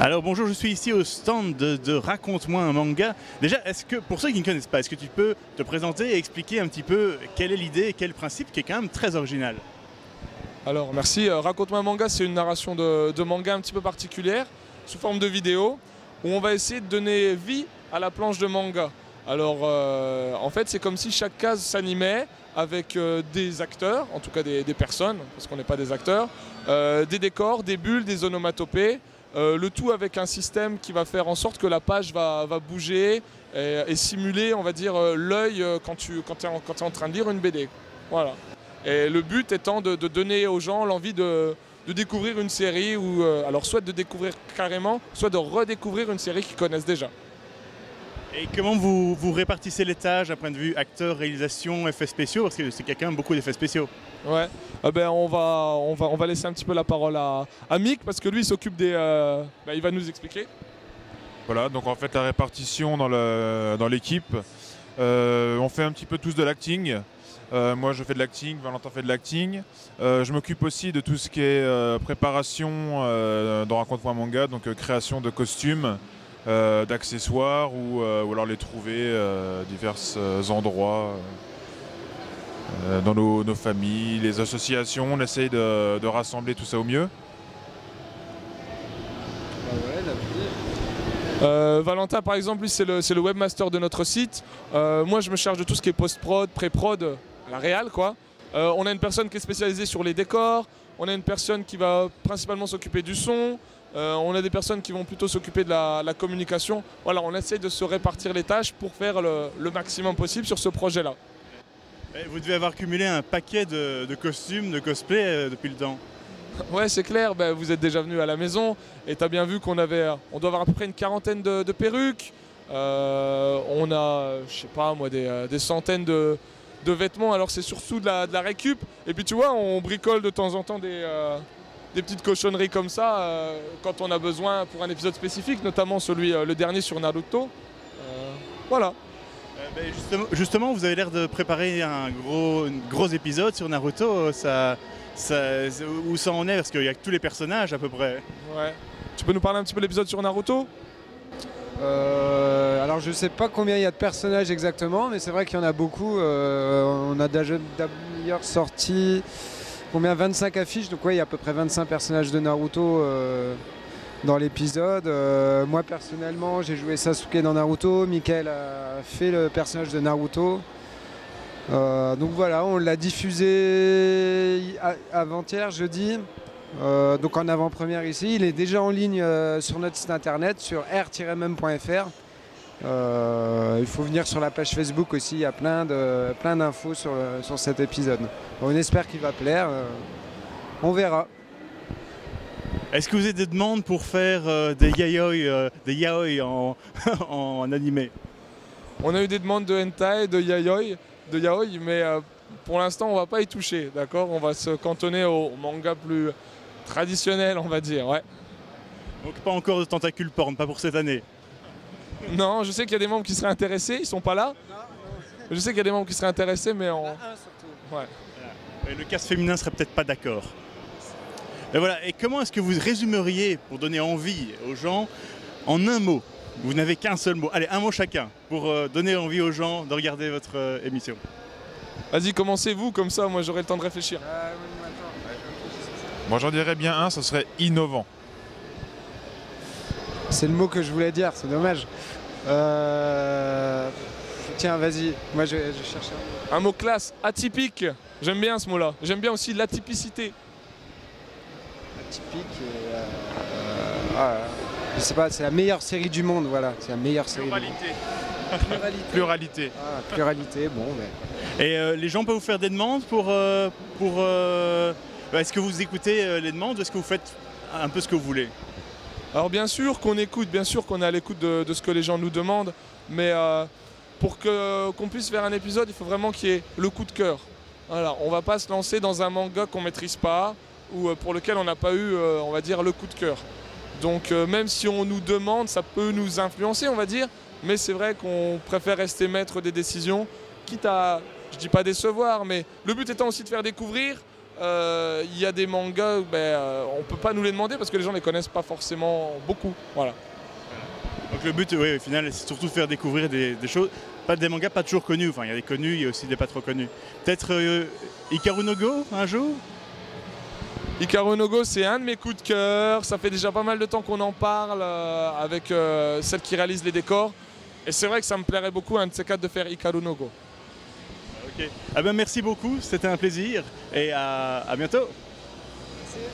Alors bonjour, je suis ici au stand de Raconte-moi un manga. Déjà, est-ce que, pour ceux qui ne connaissent pas, est-ce que tu peux te présenter et expliquer un petit peu quelle est l'idée et quel est le principe qui est quand même très original? Alors merci, Raconte-moi un manga, c'est une narration de manga un petit peu particulière, sous forme de vidéo, où on va essayer de donner vie à la planche de manga. Alors en fait c'est comme si chaque case s'animait avec des acteurs, en tout cas des personnes, parce qu'on n'est pas des acteurs, des décors, des bulles, des onomatopées, le tout avec un système qui va faire en sorte que la page va bouger et simuler, on va dire, l'œil quand tu es en train de lire une BD. Voilà. Et le but étant de donner aux gens l'envie de découvrir une série, ou alors soit de découvrir carrément, soit de redécouvrir une série qu'ils connaissent déjà. Et comment vous répartissez les tâches d'un point de vue acteur, réalisation, effets spéciaux? Parce que c'est qu'il y a quand même beaucoup d'effets spéciaux. Ouais, on va laisser un petit peu la parole à Mick, parce que lui il s'occupe des... il va nous expliquer. Voilà, donc en fait la répartition dans l'équipe, on fait un petit peu tous de l'acting. Moi je fais de l'acting, Valentin fait de l'acting. Je m'occupe aussi de tout ce qui est préparation dans Raconte-moi un manga, donc création de costumes, d'accessoires ou alors les trouver divers endroits dans nos familles, les associations. On essaye de rassembler tout ça au mieux. Valentin par exemple, lui c'est le webmaster de notre site. Moi je me charge de tout ce qui est post-prod, pré-prod, la réal quoi. On a une personne qui est spécialisée sur les décors, on a une personne qui va principalement s'occuper du son, on a des personnes qui vont plutôt s'occuper de la communication. Voilà, on essaie de se répartir les tâches pour faire le maximum possible sur ce projet-là. Vous devez avoir cumulé un paquet de costumes, de cosplay depuis le temps. Ouais, c'est clair, vous êtes déjà venu à la maison et tu as bien vu on doit avoir à peu près une quarantaine de perruques. On a, je sais pas moi, des centaines de vêtements. Alors c'est surtout de la récup. Et puis tu vois, on bricole de temps en temps des petites cochonneries comme ça quand on a besoin pour un épisode spécifique, notamment le dernier sur Naruto. Voilà. Justement, vous avez l'air de préparer un gros épisode sur Naruto. Où ça en est? Parce qu'il y a tous les personnages à peu près. Ouais. Tu peux nous parler un petit peu de l'épisode sur Naruto? Alors je sais pas combien il y a de personnages exactement, mais c'est vrai qu'il y en a beaucoup. On a d'ailleurs sorti 25 affiches, donc ouais, il y a à peu près 25 personnages de Naruto dans l'épisode. Moi personnellement j'ai joué Sasuke dans Naruto, Mickaël a fait le personnage de Naruto. Donc voilà, on l'a diffusé avant-hier, jeudi, donc en avant-première ici. Il est déjà en ligne sur notre site internet, sur r-mem.fr. Il faut venir sur la page Facebook aussi, il y a plein d'infos sur cet épisode. On espère qu'il va plaire, on verra. Est-ce que vous avez des demandes pour faire des yaoi en animé? On a eu des demandes de hentai, de yaoi, mais pour l'instant on va pas y toucher, d'accord? On va se cantonner au manga plus traditionnel, on va dire, ouais. Donc pas encore de tentacules porn, pas pour cette année? Non, je sais qu'il y a des membres qui seraient intéressés, ils sont pas là. Je sais qu'il y a des membres qui seraient intéressés, mais on... Ouais. Et le cast féminin serait peut-être pas d'accord. Et voilà. Et comment est-ce que vous résumeriez, pour donner envie aux gens, en un mot? Vous n'avez qu'un seul mot. Allez, un mot chacun, pour donner envie aux gens de regarder votre émission. Vas-y, commencez-vous, comme ça, moi j'aurai le temps de réfléchir. Moi j'en dirais bien un, ce serait innovant. C'est le mot que je voulais dire, c'est dommage. Tiens, vas-y, moi je cherche un mot classe, atypique. J'aime bien ce mot-là. J'aime bien aussi l'atypicité. Atypique, je sais pas, c'est la meilleure série du monde, voilà. C'est la meilleure série du monde. Pluralité. Pluralité, bon. Mais... Et les gens peuvent vous faire des demandes pour est-ce que vous écoutez les demandes, ou est-ce que vous faites un peu ce que vous voulez? Alors bien sûr qu'on écoute, bien sûr qu'on est à l'écoute de ce que les gens nous demandent, mais pour qu'on puisse faire un épisode, il faut vraiment qu'il y ait le coup de cœur. Voilà, on ne va pas se lancer dans un manga qu'on ne maîtrise pas ou pour lequel on n'a pas eu, on va dire, le coup de cœur. Donc même si on nous demande, ça peut nous influencer, on va dire, mais c'est vrai qu'on préfère rester maître des décisions, quitte à, je dis pas décevoir, mais le but étant aussi de faire découvrir il y a des mangas, on ne peut pas nous les demander parce que les gens ne les connaissent pas forcément beaucoup. Voilà. Donc le but, oui, au final, c'est surtout de faire découvrir des choses, pas des mangas pas toujours connus. Enfin, il y a des connus, il y a aussi des pas trop connus. Peut-être Hikaru no Go un jour. Hikaru no Go, c'est un de mes coups de cœur. Ça fait déjà pas mal de temps qu'on en parle avec celle qui réalise les décors. Et c'est vrai que ça me plairait beaucoup, un de ces quatre, de faire Hikaru no Go. Ok. Ah ben merci beaucoup, c'était un plaisir et à bientôt. Merci.